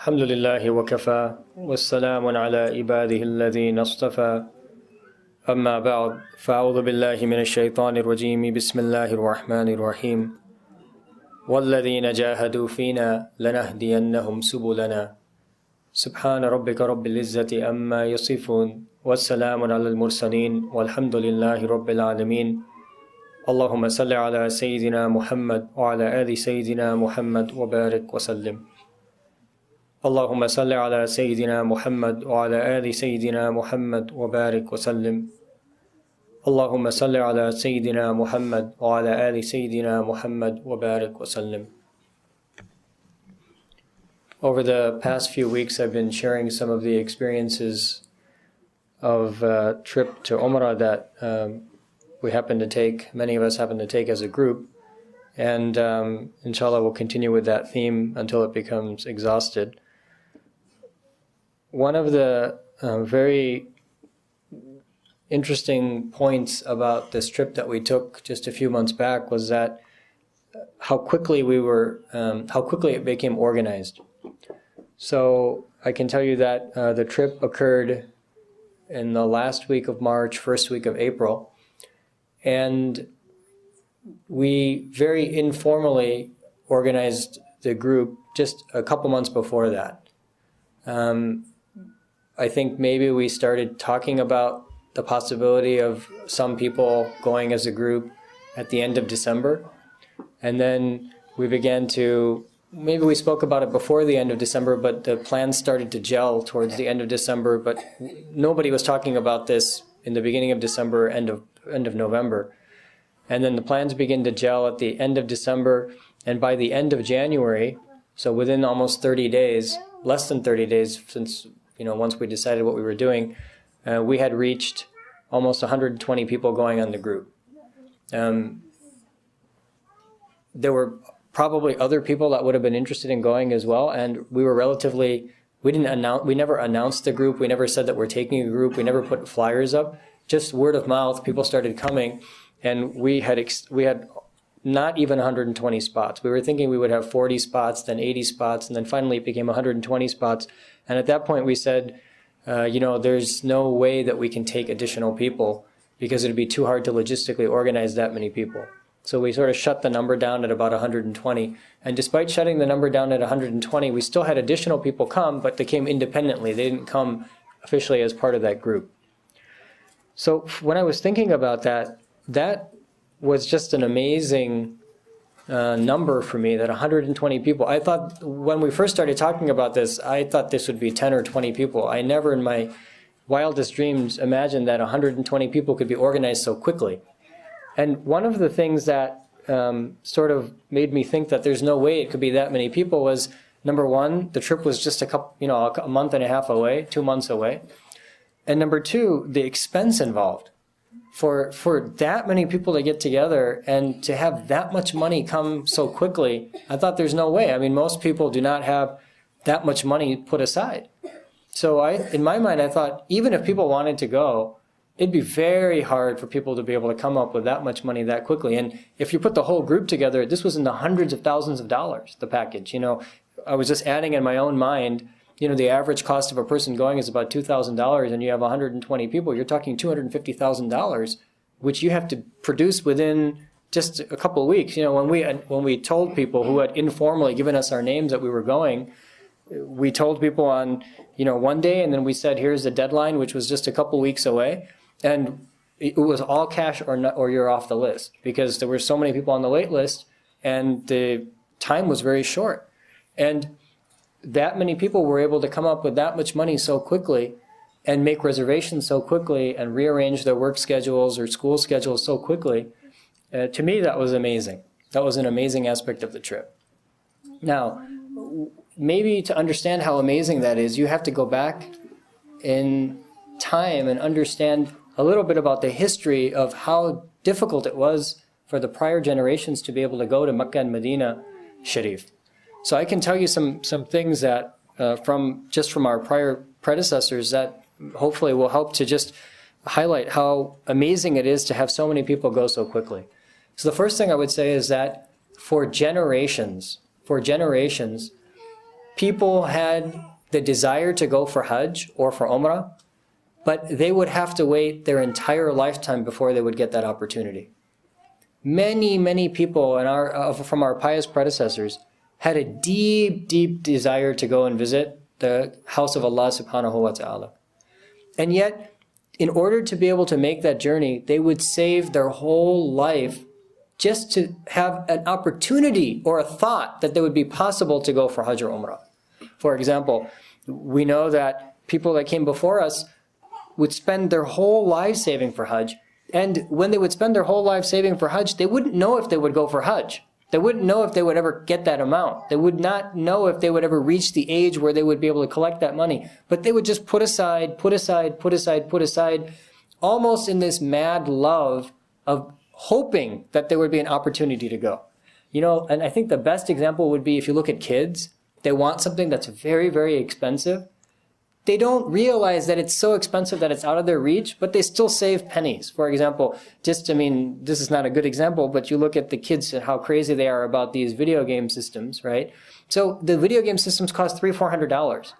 الحمد لله وكفى والسلام على عباده الذين اصطفى أما بعد فأعوذ بالله من الشيطان الرجيم بسم الله الرحمن الرحيم والذين جاهدوا فينا لنهدينهم سبلنا سبحان ربك رب العزة أما يصفون والسلام على المرسلين والحمد لله رب العالمين اللهم صل على سيدنا محمد وعلى آل سيدنا محمد وبارك وسلم اللهم صل على سيدنا محمد وعلى آل سيدنا محمد وبارك وسلم اللهم صل على سيدنا محمد وعلى آل سيدنا محمد وبارك وسلم. Over the past few weeks I've been sharing some of the experiences of a trip to Umrah that we happen to take, many of us happen to take as a group, and inshallah we'll continue with that theme until it becomes exhausted. One of the very interesting points about this trip that we took just a few months back was that how quickly it became organized. So I can tell you that the trip occurred in the last week of March, first week of April, and we very informally organized the group just a couple months before that. I think maybe we started talking about the possibility of some people going as a group at the end of December. And then we began to, maybe we spoke about it before the end of December, but the plans started to gel towards the end of December, but nobody was talking about this in the beginning of December, end of November. And then the plans began to gel at the end of December, and by the end of January, so within almost 30 days, less than 30 days since once we decided what we were doing, we had reached almost 120 people going on the group. There were probably other people that would have been interested in going as well, and we never announced the group, we never said that we're taking a group, we never put flyers up, just word of mouth, people started coming, and we had not even 120 spots. We were thinking we would have 40 spots, then 80 spots, and then finally it became 120 spots. And at that point we said, there's no way that we can take additional people because it would be too hard to logistically organize that many people. So we sort of shut the number down at about 120. And despite shutting the number down at 120, we still had additional people come, but they came independently. They didn't come officially as part of that group. So when I was thinking about that, that was just an amazing number for me, that 120 people. I thought, when we first started talking about this, I thought this would be 10 or 20 people. I never in my wildest dreams imagined that 120 people could be organized so quickly. And one of the things that sort of made me think that there's no way it could be that many people was, number one, the trip was just a month and a half away, 2 months away. And number two, the expense involved. For that many people to get together and to have that much money come so quickly, I thought there's no way. I mean, most people do not have that much money put aside. So in my mind, I thought, even if people wanted to go, it'd be very hard for people to be able to come up with that much money that quickly. And if you put the whole group together, this was in the hundreds of thousands of dollars, the package. I was just adding in my own mind, the average cost of a person going is about $2,000, and you have 120 people, you're talking $250,000, which you have to produce within just a couple of weeks. When we told people who had informally given us our names that we were going, we told people on, one day, and then we said, here's the deadline, which was just a couple of weeks away, and it was all cash or you're off the list, because there were so many people on the wait list, and the time was very short. And that many people were able to come up with that much money so quickly and make reservations so quickly and rearrange their work schedules or school schedules so quickly. To me, that was amazing. That was an amazing aspect of the trip. Now, maybe to understand how amazing that is, you have to go back in time and understand a little bit about the history of how difficult it was for the prior generations to be able to go to Mecca and Medina Sharif. So I can tell you some things that from our prior predecessors that hopefully will help to just highlight how amazing it is to have so many people go so quickly. So the first thing I would say is that for generations, people had the desire to go for Hajj or for Umrah, but they would have to wait their entire lifetime before they would get that opportunity. Many, many people from our pious predecessors had a deep, deep desire to go and visit the house of Allah subhanahu wa ta'ala. And yet, in order to be able to make that journey, they would save their whole life just to have an opportunity or a thought that it would be possible to go for Hajj or Umrah. For example, we know that people that came before us would spend their whole lives saving for Hajj. And when they would spend their whole life saving for Hajj, they wouldn't know if they would go for Hajj. They wouldn't know if they would ever get that amount. They would not know if they would ever reach the age where they would be able to collect that money. But they would just put aside, almost in this mad love of hoping that there would be an opportunity to go. You know, and I think the best example would be if you look at kids, they want something that's very, very expensive. They don't realize that it's so expensive that it's out of their reach, but they still save pennies. For example, this is not a good example, but you look at the kids and how crazy they are about these video game systems, right? So the video game systems cost $300-$400.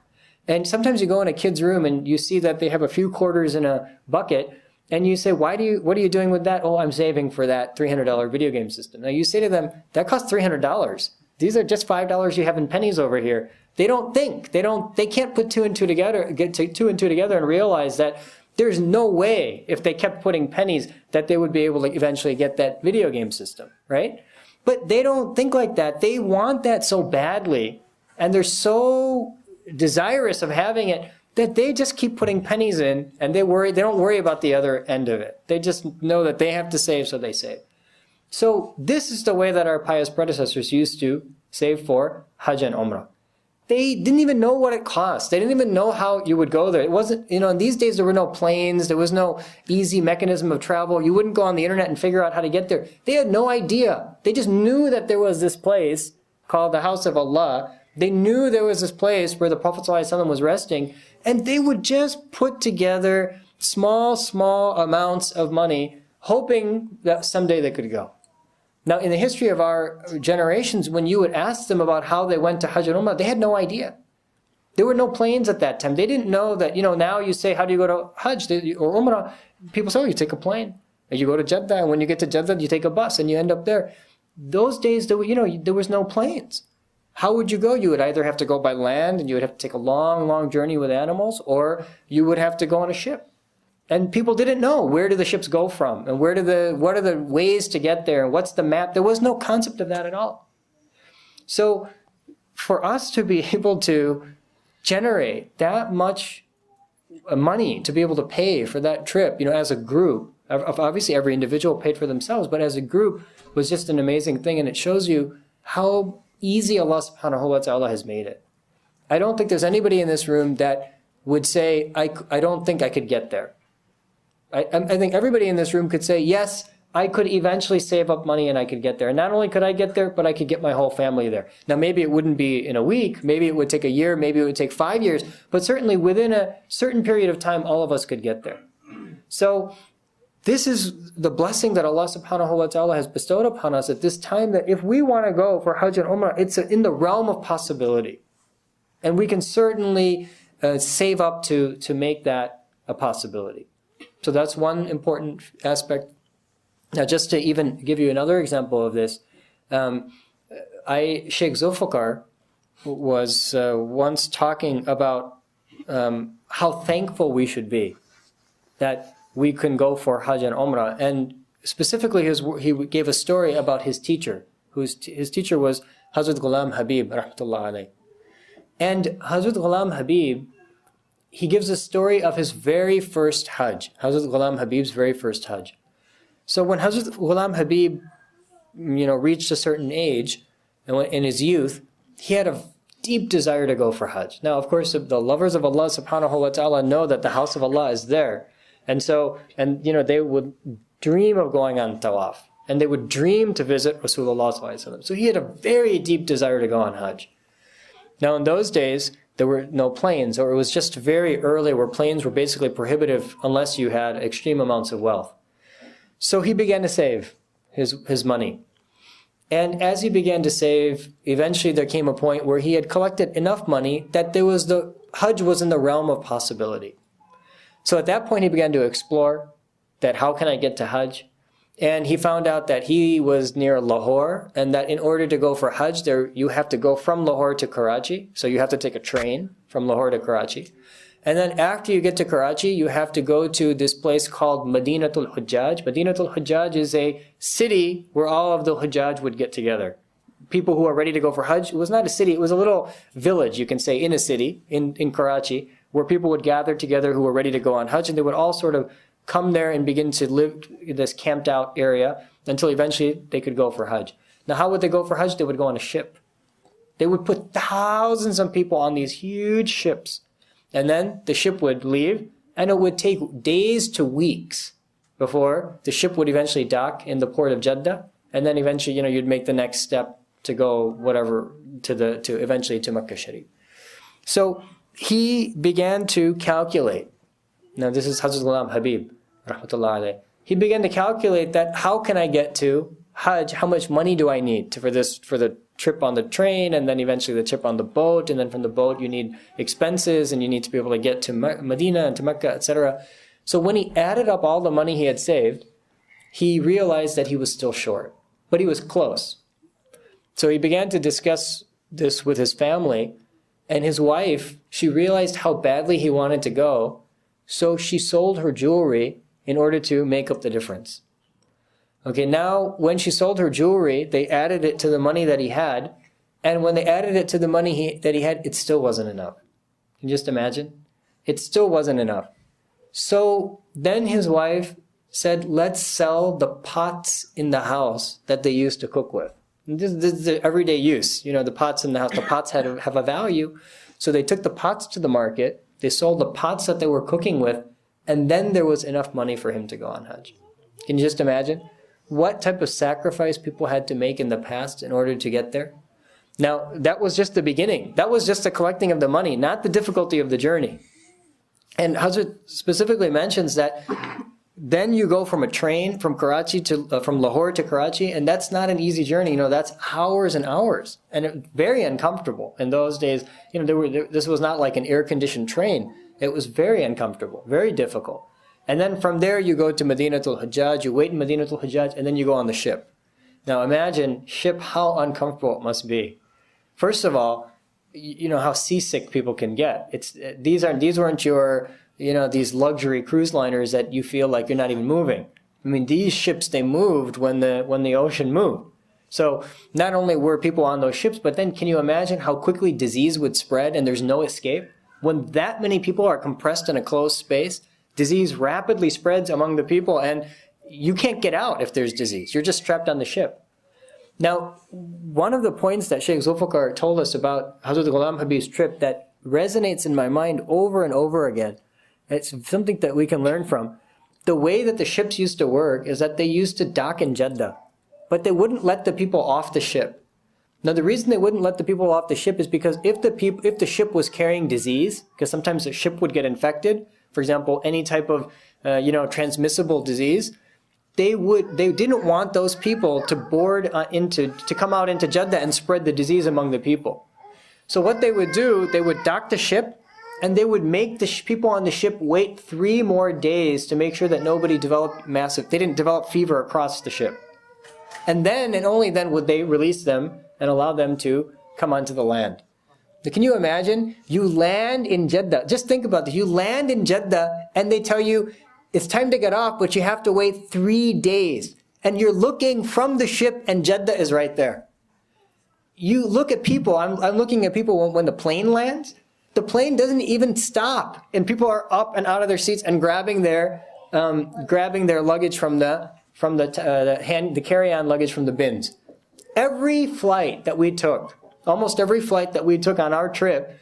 And sometimes you go in a kid's room and you see that they have a few quarters in a bucket, and you say, what are you doing with that? Oh, I'm saving for that $300 video game system. Now you say to them, that costs $300. These are just $5 you have in pennies over here. They don't think. They can't put two and two together and realize that there's no way, if they kept putting pennies, that they would be able to eventually get that video game system, right? But they don't think like that. They want that so badly, and they're so desirous of having it that they just keep putting pennies in, and they don't worry about the other end of it. They just know that they have to save, so they save. So this is the way that our pious predecessors used to save for Hajj and Umrah. They didn't even know what it cost. They didn't even know how you would go there. It wasn't, in these days there were no planes, there was no easy mechanism of travel. You wouldn't go on the internet and figure out how to get there. They had no idea. They just knew that there was this place called the House of Allah. They knew there was this place where the Prophet ﷺ was resting, and they would just put together small amounts of money, hoping that someday they could go. Now, in the history of our generations, when you would ask them about how they went to Hajj and Umrah, they had no idea. There were no planes at that time. They didn't know that, now you say, how do you go to Hajj or Umrah? People say, oh, you take a plane. And you go to Jeddah, and when you get to Jeddah, you take a bus, and you end up there. Those days, there was no planes. How would you go? You would either have to go by land, and you would have to take a long journey with animals, or you would have to go on a ship. And people didn't know, where do the ships go from, and what are the ways to get there, and what's the map? There was no concept of that at all. So for us to be able to generate that much money to be able to pay for that trip, as a group, obviously every individual paid for themselves, but as a group was just an amazing thing, and it shows you how easy Allah subhanahu wa ta'ala has made it. I don't think there's anybody in this room that would say, I don't think I could get there. I think everybody in this room could say, yes, I could eventually save up money and I could get there. And not only could I get there, but I could get my whole family there. Now, maybe it wouldn't be in a week, maybe it would take a year, maybe it would take 5 years, but certainly within a certain period of time, all of us could get there. So this is the blessing that Allah subhanahu wa ta'ala has bestowed upon us at this time, that if we want to go for Hajj and Umrah, it's in the realm of possibility. And we can certainly save up to make that a possibility. So that's one important aspect. Now, just to even give you another example of this, Shaykh Zulfikar was once talking about how thankful we should be that we can go for Hajj and Umrah. And specifically, he gave a story about his teacher, his teacher was Hazrat Ghulam Habib, rahmatullah alayh. And Hazrat Ghulam Habib, he gives a story of his very first Hajj, Hazrat Ghulam Habib's very first Hajj. So when Hazrat Ghulam Habib, reached a certain age, in his youth, he had a deep desire to go for Hajj. Now, of course, the lovers of Allah subhanahu wa ta'ala know that the house of Allah is there. And so, they would dream of going on tawaf. And they would dream to visit Rasulullah sallallahu alaihi wasallam. So he had a very deep desire to go on Hajj. Now, in those days, there were no planes, or it was just very early where planes were basically prohibitive unless you had extreme amounts of wealth. So he began to save his money. And as he began to save, eventually there came a point where he had collected enough money that the Hajj was in the realm of possibility. So at that point he began to explore that how can I get to Hajj? And he found out that he was near Lahore, and that in order to go for Hajj, you have to go from Lahore to Karachi. So you have to take a train from Lahore to Karachi. And then after you get to Karachi, you have to go to this place called Madinatul Hujjaj. Madinatul Hujjaj is a city where all of the Hujjaj would get together. People who are ready to go for Hajj. It was not a city, it was a little village, you can say, in a city, in Karachi, where people would gather together who were ready to go on Hajj, and they would all sort of come there and begin to live in this camped out area until eventually they could go for Hajj. Now how would they go for Hajj? They would go on a ship. They would put thousands of people on these huge ships. And then the ship would leave, and it would take days to weeks before the ship would eventually dock in the port of Jeddah. And then eventually, you'd make the next step to go whatever, to eventually to Makkah Sharif. So he began to calculate. Now this is Hazrat Ghulam Habib, rahmatullah alayh. He began to calculate that how can I get to Hajj? How much money do I need for the trip on the train, and then eventually the trip on the boat, and then from the boat you need expenses, and you need to be able to get to Medina and to Mecca, etc. So when he added up all the money he had saved, he realized that he was still short, but he was close. So he began to discuss this with his family, and his wife, she realized how badly he wanted to go, so she sold her jewelry in order to make up the difference. Okay, now when she sold her jewelry, they added it to the money that he had, and when they added it to the money that he had, it still wasn't enough. Can you just imagine? It still wasn't enough. So then his wife said, let's sell the pots in the house that they used to cook with. And this is the everyday use. The pots in the house, the pots have a value. So they took the pots to the market, they sold the pots that they were cooking with, and then there was enough money for him to go on Hajj. Can you just imagine what type of sacrifice people had to make in the past in order to get there? Now, that was just the beginning. That was just the collecting of the money, not the difficulty of the journey. And Hazrat specifically mentions that then you go from a train from Karachi to from Lahore to Karachi, and that's not an easy journey. That's hours and hours, and very uncomfortable. In those days, this was not like an air-conditioned train. It was very uncomfortable, very difficult. And then from there you go to Madinatul Hujjaj, you wait in Madinatul Hujjaj, and then you go on the ship. Now imagine ship, how uncomfortable it must be. First of all, how seasick people can get. These weren't your these luxury cruise liners that you feel like you're not even moving. I mean, these ships, they moved when the ocean moved. So not only were people on those ships, but then can you imagine how quickly disease would spread and there's no escape? When that many people are compressed in a closed space, disease rapidly spreads among the people, and you can't get out if there's disease. You're just trapped on the ship. Now, one of the points that Shaykh Zulfikar told us about Hazrat Ghulam Habib's trip that resonates in my mind over and over again, it's something that we can learn from. The way that the ships used to work is that they used to dock in Jeddah, but they wouldn't let the people off the ship. Now, the reason they wouldn't let the people off the ship is because if the ship was carrying disease, because sometimes the ship would get infected, for example, any type of transmissible disease, they didn't want those people to to come out into Jeddah and spread the disease among the people. So what they would do, they would dock the ship, and they would make the people on the ship wait 3 more days to make sure that nobody they didn't develop fever across the ship. And then, and only then, would they release them and allow them to come onto the land. Can you imagine? You land in Jeddah. Just think about this. You land in Jeddah and they tell you, it's time to get off, but you have to wait 3 days. And you're looking from the ship and Jeddah is right there. You look at people, I'm looking at people when the plane lands. The plane doesn't even stop. And people are up and out of their seats and grabbing their luggage from the carry-on luggage from the bins. Every flight that we took, almost every flight that we took on our trip,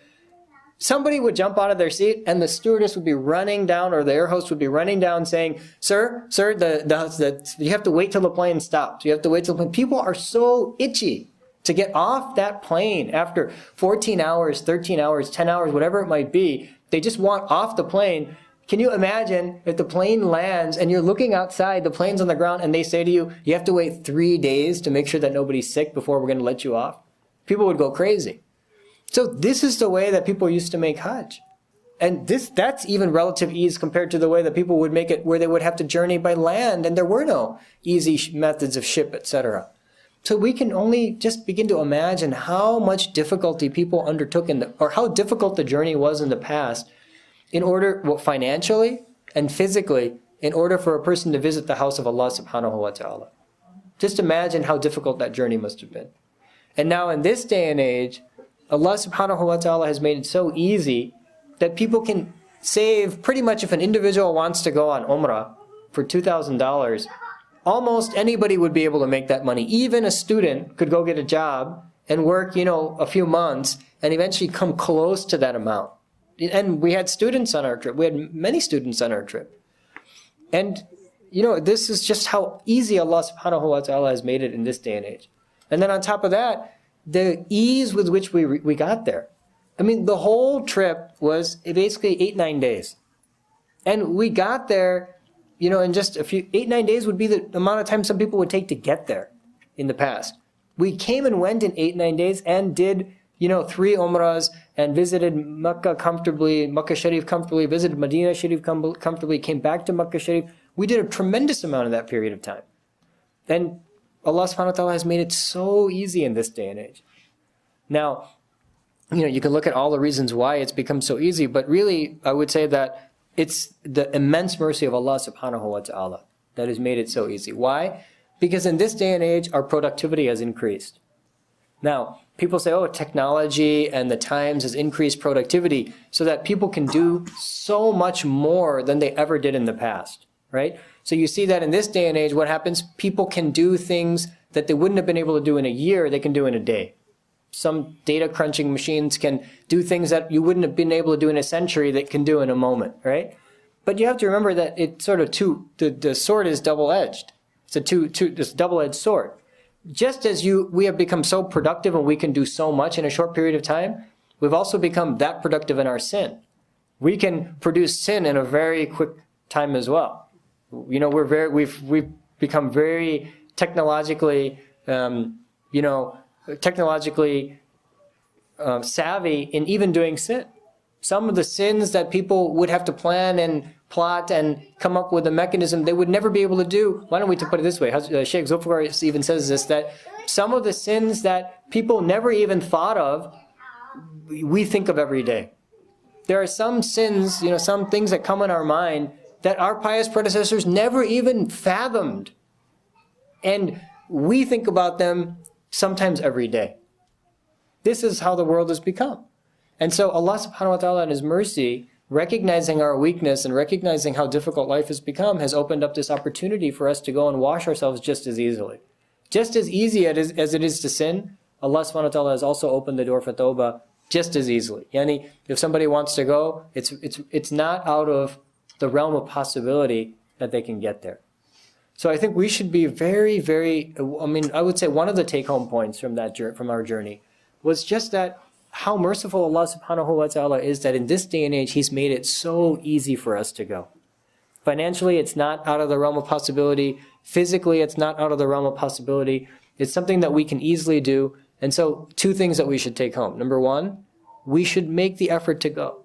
somebody would jump out of their seat and the stewardess would be running down, or the air host would be running down saying, sir, you have to wait till the plane stops. You have to wait till the plane. People are so itchy to get off that plane after 14 hours, 13 hours, 10 hours, whatever it might be. They just want off the plane Can you imagine if the plane lands and you're looking outside, the plane's on the ground, and they say to you, you have to wait 3 days to make sure that nobody's sick before we're going to let you off? People would go crazy. So this is the way that people used to make Hajj. And that's even relative ease compared to the way that people would make it, where they would have to journey by land and there were no easy methods of ship, etc. So we can only just begin to imagine how much difficulty people undertook or how difficult the journey was in the past in order, financially and physically, in order for a person to visit the house of Allah subhanahu wa ta'ala. Just imagine how difficult that journey must have been. And now in this day and age, Allah subhanahu wa ta'ala has made it so easy that people can save, pretty much if an individual wants to go on Umrah for $2,000, almost anybody would be able to make that money. Even a student could go get a job and work, a few months and eventually come close to that amount. And we had students on our trip. We had many students on our trip. And, this is just how easy Allah subhanahu wa ta'ala has made it in this day and age. And then on top of that, the ease with which we got there. I mean, the whole trip was basically 8-9 days. And we got there, in just 8-9 days would be the amount of time some people would take to get there in the past. We came and went in 8-9 days and did, 3 Umrahs and visited Makkah Sharif comfortably, visited Medina Sharif comfortably, came back to Makkah Sharif. We did a tremendous amount of that period of time. And Allah subhanahu wa ta'ala has made it so easy in this day and age. Now, you can look at all the reasons why it's become so easy, but really, I would say that it's the immense mercy of Allah subhanahu wa ta'ala that has made it so easy. Why? Because in this day and age, our productivity has increased. Now, people say, technology and the times has increased productivity so that people can do so much more than they ever did in the past, right? So you see that in this day and age, what happens? People can do things that they wouldn't have been able to do in a year, they can do in a day. Some data crunching machines can do things that you wouldn't have been able to do in a century that can do in a moment, right? But you have to remember that it's sort of the sword is double-edged. It's this double-edged sword. Just as we have become so productive and we can do so much in a short period of time, we've also become that productive in our sin. We can produce sin in a very quick time as well. We've become very technologically, savvy in even doing sin. Some of the sins that people would have to plan and plot and come up with a mechanism they would never be able to do. Why don't we put it this way? Shaykh Zulfikar even says this, that some of the sins that people never even thought of, we think of every day. There are some sins, some things that come in our mind that our pious predecessors never even fathomed. And we think about them sometimes every day. This is how the world has become. And so Allah subhanahu wa ta'ala in His mercy, recognizing our weakness and recognizing how difficult life has become, has opened up this opportunity for us to go and wash ourselves just as easily. Just as easy as it is to sin, Allah subhanahu wa ta'ala has also opened the door for tawbah just as easily. Yani, if somebody wants to go, it's not out of the realm of possibility that they can get there. So I think we should be very, very, I would say one of the take-home points from our journey was just that how merciful Allah subhanahu wa ta'ala is that in this day and age, He's made it so easy for us to go. Financially, it's not out of the realm of possibility. Physically, it's not out of the realm of possibility. It's something that we can easily do. And so 2 things that we should take home. Number 1, we should make the effort to go.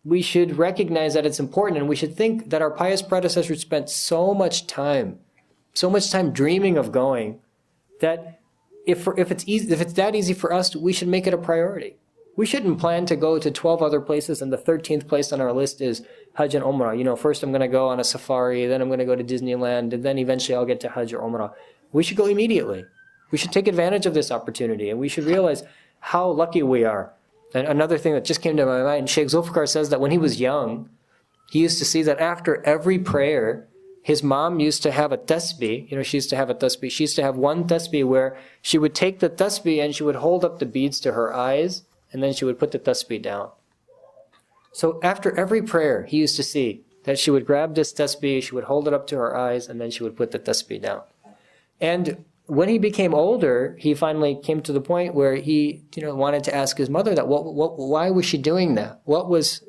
We should recognize that it's important, and we should think that our pious predecessors spent so much time dreaming of going, that if it's that easy for us, we should make it a priority. We shouldn't plan to go to 12 other places and the 13th place on our list is Hajj and Umrah. First I'm going to go on a safari, then I'm going to go to Disneyland, and then eventually I'll get to Hajj or Umrah. We should go immediately. We should take advantage of this opportunity, and we should realize how lucky we are. And another thing that just came to my mind, Shaykh Zulfikar says that when he was young, he used to see that after every prayer, his mom used to have a tasbih. She used to have a tasbih. She used to have one tasbih where she would take the tasbih and she would hold up the beads to her eyes, and then she would put the tasbih down. So after every prayer, he used to see that she would grab this tasbih, she would hold it up to her eyes, and then she would put the tasbih down. And when he became older, he finally came to the point where he, wanted to ask his mother that why was she doing that? What was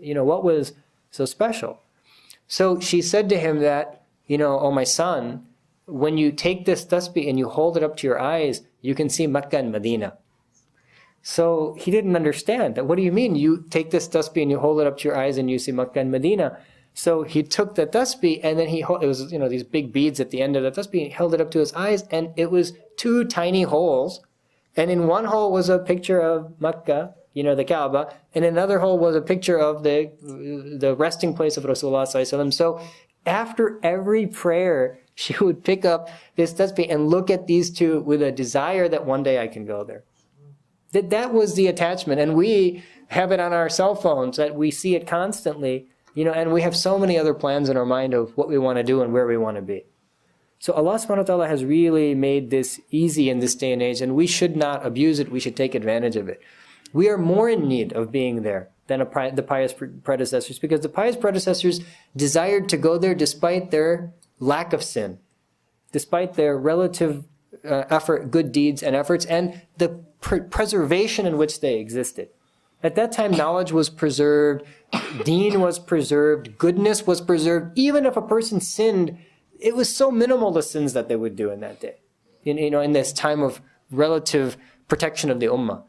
so special? So she said to him that, oh my son, when you take this tasbih and you hold it up to your eyes, you can see Makkah and Medina. So he didn't understand that. What do you mean? You take this tasbih and you hold it up to your eyes and you see Makkah and Medina. So he took the tasbih and then it was, these big beads at the end of the tasbih, and he held it up to his eyes, and it was 2 tiny holes. And in one hole was a picture of Makkah, the Kaaba, and in another hole was a picture of the resting place of Rasulullah sallallahu alaihi wasallam. So after every prayer, she would pick up this tasbih and look at these 2 with a desire that one day I can go there. That was the attachment. And we have it on our cell phones, that we see it constantly, and we have so many other plans in our mind of what we want to do and where we want to be. So Allah subhanahu wa ta'ala has really made this easy in this day and age, and we should not abuse it, we should take advantage of it. We are more in need of being there than the pious predecessors, because the pious predecessors desired to go there despite their lack of sin, despite their relative effort, good deeds and efforts, and the preservation in which they existed. At that time, knowledge was preserved, deen was preserved, goodness was preserved. Even if a person sinned, it was so minimal the sins that they would do in that day, in this time of relative protection of the ummah.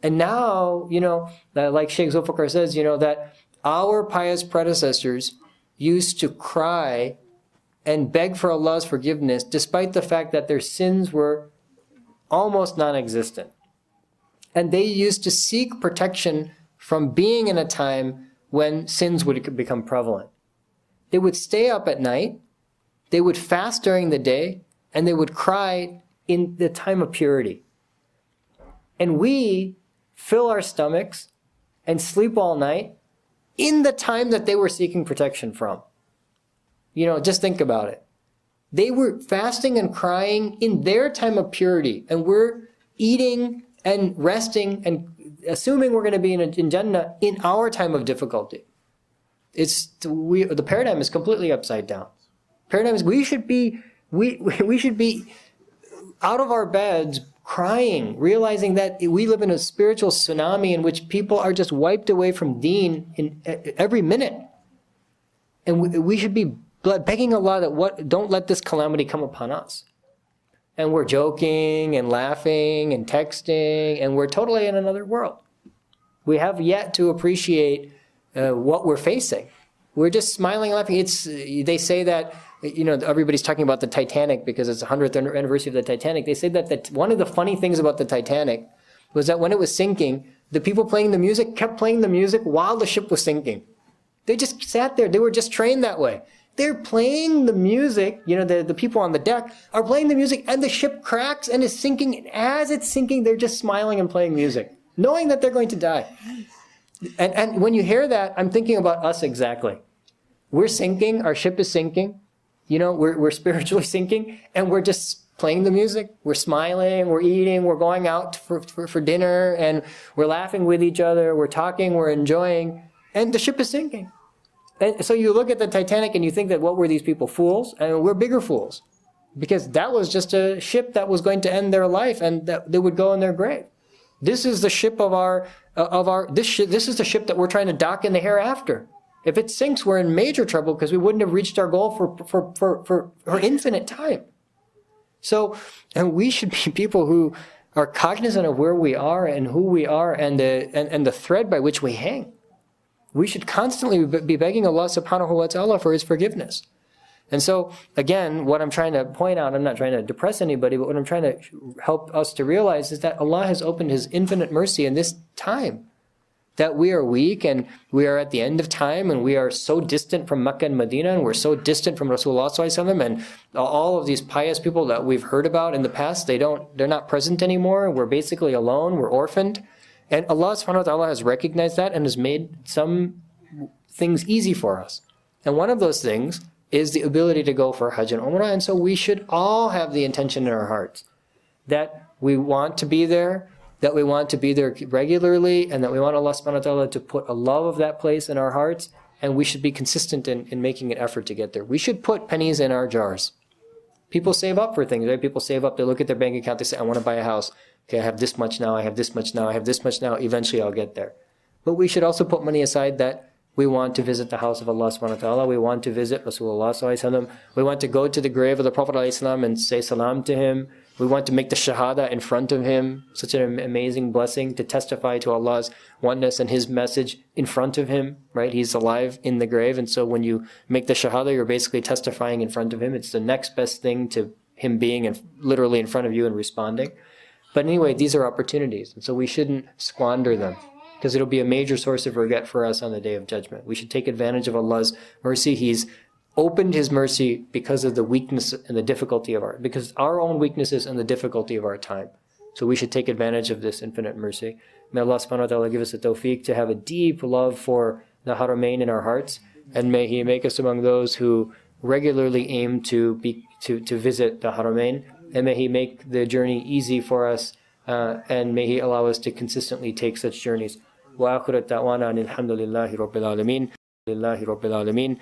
And now, like Shaykh Zulfikar says, that our pious predecessors used to cry and beg for Allah's forgiveness despite the fact that their sins were almost non-existent. And they used to seek protection from being in a time when sins would become prevalent. They would stay up at night, they would fast during the day, and they would cry in the time of purity. And we fill our stomachs and sleep all night in the time that they were seeking protection from. Just think about it. They were fasting and crying in their time of purity, and we're eating and resting and assuming we're going to be in Jannah in our time of difficulty. The paradigm is completely upside down. Paradigm is we should be out of our beds crying, realizing that we live in a spiritual tsunami in which people are just wiped away from deen in every minute. And we should be begging Allah that don't let this calamity come upon us. And we're joking and laughing and texting, and we're totally in another world. We have yet to appreciate what we're facing. We're just smiling and laughing. They say that, everybody's talking about the Titanic because it's the 100th anniversary of the Titanic. They say that one of the funny things about the Titanic was that when it was sinking, the people playing the music kept playing the music while the ship was sinking. They just sat there. They were just trained that way. They're playing the music, the people on the deck are playing the music, and the ship cracks and is sinking. And as it's sinking, they're just smiling and playing music, knowing that they're going to die. And when you hear that, I'm thinking about us exactly. We're sinking, our ship is sinking, we're spiritually sinking, and we're just playing the music. We're smiling, we're eating, we're going out for dinner, and we're laughing with each other, we're talking, we're enjoying, and the ship is sinking. And so you look at the Titanic and you think that what were these people, fools? And we're bigger fools. Because that was just a ship that was going to end their life and that they would go in their grave. This is the ship this is the ship that we're trying to dock in the hereafter. If it sinks, we're in major trouble because we wouldn't have reached our goal for infinite time. So, and we should be people who are cognizant of where we are and who we are and the thread by which we hang. We should constantly be begging Allah subhanahu wa ta'ala for His forgiveness. And so, again, what I'm trying to point out, I'm not trying to depress anybody, but what I'm trying to help us to realize is that Allah has opened His infinite mercy in this time. That we are weak and we are at the end of time and we are so distant from Mecca and Medina and we're so distant from Rasulullah sallallahu alaihi wasallam, and all of these pious people that we've heard about in the past, they're not present anymore. We're basically alone, we're orphaned. And Allah subhanahu wa ta'ala has recognized that and has made some things easy for us. And one of those things is the ability to go for Hajj and Umrah. And so we should all have the intention in our hearts that we want to be there, that we want to be there regularly, and that we want Allah subhanahu wa ta'ala to put a love of that place in our hearts, and we should be consistent in making an effort to get there. We should put pennies in our jars. People save up for things, right? People save up, they look at their bank account, they say, I want to buy a house. Okay, I have this much now, I have this much now, I have this much now, eventually I'll get there. But we should also put money aside that We want to visit the house of Allah subhanahu wa ta'ala. We want to visit Rasulullah sallallahu alaihi wasallam. We want to go to the grave of the Prophet ﷺ and say salam to him. We want to make the shahada in front of him. Such an amazing blessing to testify to Allah's oneness and His message in front of him, right? He's alive in the grave. And so when you make the shahada, you're basically testifying in front of him. It's the next best thing to him being literally in front of you and responding. But anyway, these are opportunities. And so we shouldn't squander them, because it'll be a major source of regret for us on the Day of Judgment. We should take advantage of Allah's mercy. He's opened His mercy because of the weakness and the difficulty of because our own weaknesses and the difficulty of our time. So we should take advantage of this infinite mercy. May Allah subhanahu wa ta'ala give us the tawfiq to have a deep love for the Haramain in our hearts, and may He make us among those who regularly aim to visit the Haramain, and may He make the journey easy for us, and may He allow us to consistently take such journeys. وآخر الدعوانا أن الحمد لله رب العالمين.